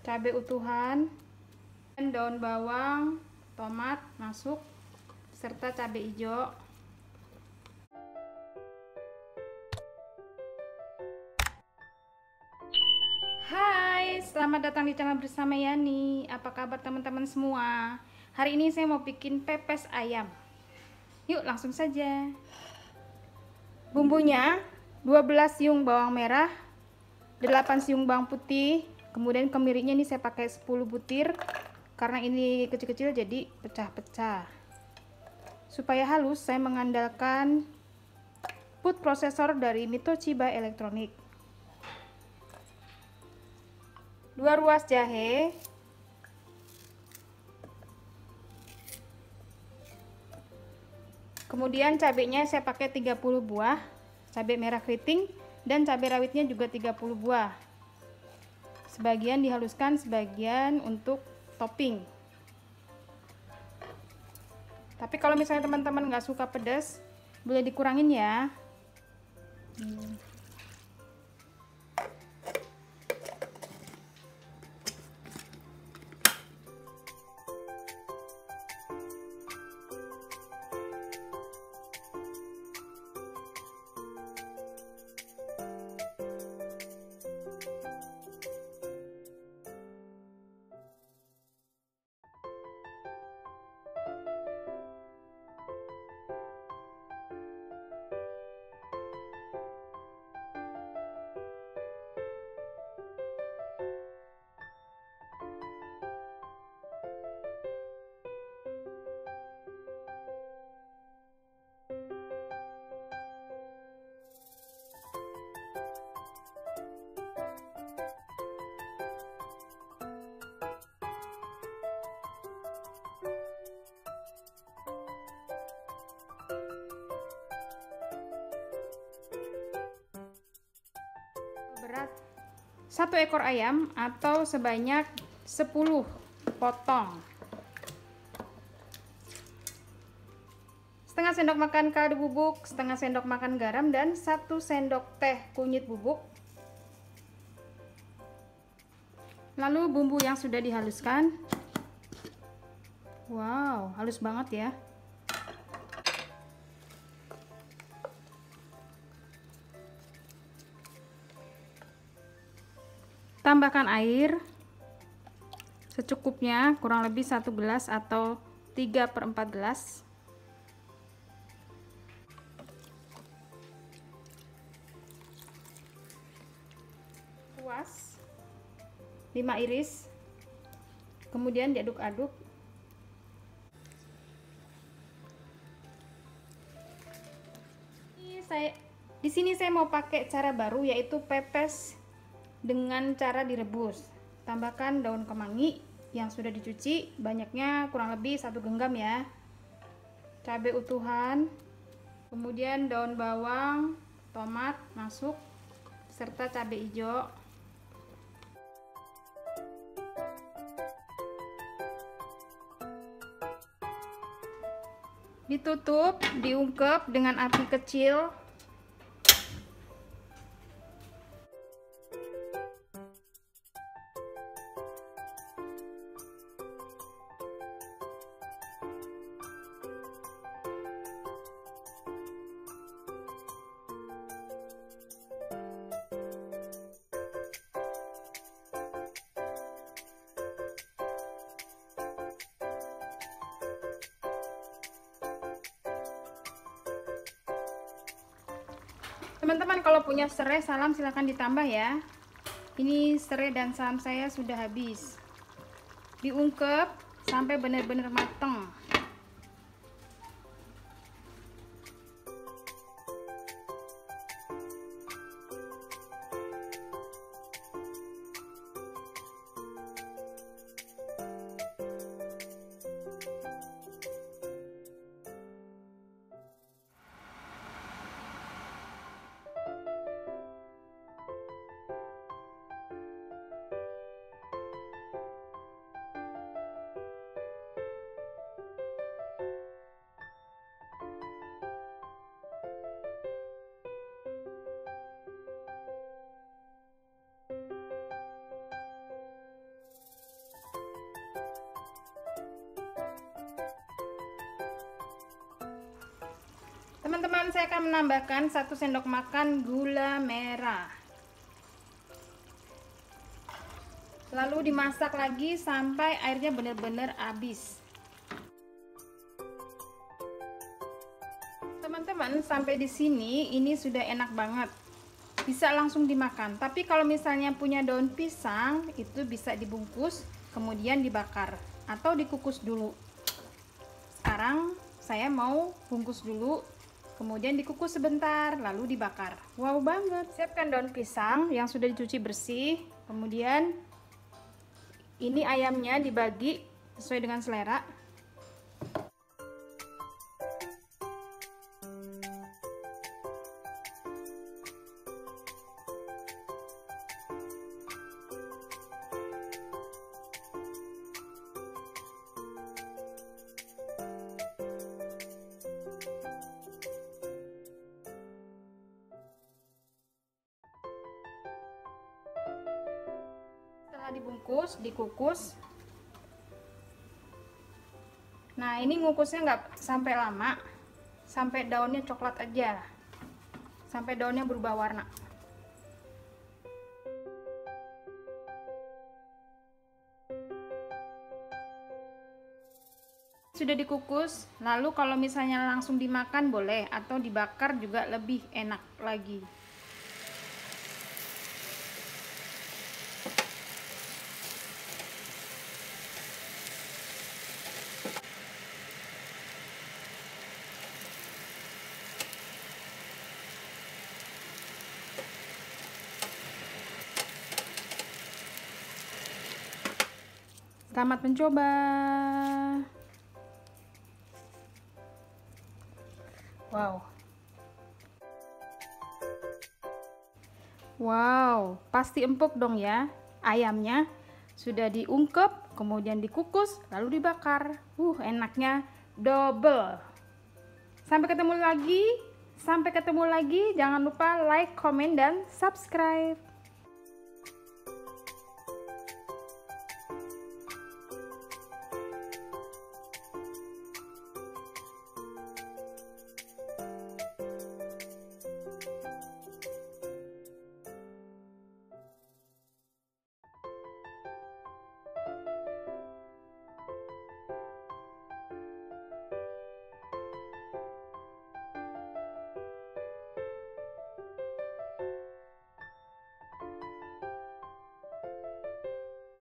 cabai utuhan, dan daun bawang, tomat masuk, serta cabai hijau. Hai, selamat datang di channel bersama Yani. Apa kabar teman-teman semua? Hari ini saya mau bikin pepes ayam. Yuk langsung saja. Bumbunya 12 siung bawang merah, 8 siung bawang putih, kemudian kemirinya ini saya pakai 10 butir karena ini kecil-kecil jadi pecah-pecah. Supaya halus saya mengandalkan food processor dari Toshiba Electronic. 2 ruas jahe, kemudian cabenya saya pakai 30 buah cabai merah keriting, dan cabai rawitnya juga 30 buah. Sebagian dihaluskan, sebagian untuk topping. Tapi kalau misalnya teman-teman nggak suka pedas, boleh dikurangin ya. Berat 1 ekor ayam atau sebanyak 10 potong. Setengah sendok makan kaldu bubuk, setengah sendok makan garam, dan 1 sendok teh kunyit bubuk. Lalu bumbu yang sudah dihaluskan. Wow, halus banget ya. Tambahkan air secukupnya, kurang lebih 1 gelas atau 3/4 gelas. Kuas 5 iris, kemudian diaduk-aduk. Di sini saya mau pakai cara baru, yaitu pepes dengan cara direbus. Tambahkan daun kemangi yang sudah dicuci, banyaknya kurang lebih 1 genggam ya. Cabai utuhan, kemudian daun bawang, tomat masuk, serta cabai hijau. Ditutup, diungkep dengan api kecil. Teman-teman kalau punya serai salam silahkan ditambah ya. Ini serai dan salam saya sudah habis. Diungkep sampai benar-benar matang. teman-teman, saya akan menambahkan 1 sendok makan gula merah. Lalu dimasak lagi sampai airnya benar-benar habis. Teman-teman, sampai di sini ini sudah enak banget. Bisa langsung dimakan. Tapi kalau misalnya punya daun pisang, itu bisa dibungkus kemudian dibakar atau dikukus dulu. Sekarang saya mau bungkus dulu, kemudian dikukus sebentar lalu dibakar. Wow banget. Siapkan daun pisang yang sudah dicuci bersih. Kemudian ini ayamnya dibagi sesuai dengan selera. Setelah dibungkus, dikukus. Nah, ini ngukusnya nggak sampai lama, sampai daunnya coklat aja, sampai daunnya berubah warna. Sudah dikukus, lalu kalau misalnya langsung dimakan boleh, atau dibakar juga lebih enak lagi. Selamat mencoba. Wow. Wow, pasti empuk dong ya. Ayamnya sudah diungkep, kemudian dikukus, lalu dibakar. Enaknya double. Sampai ketemu lagi. Jangan lupa like, komen, dan subscribe.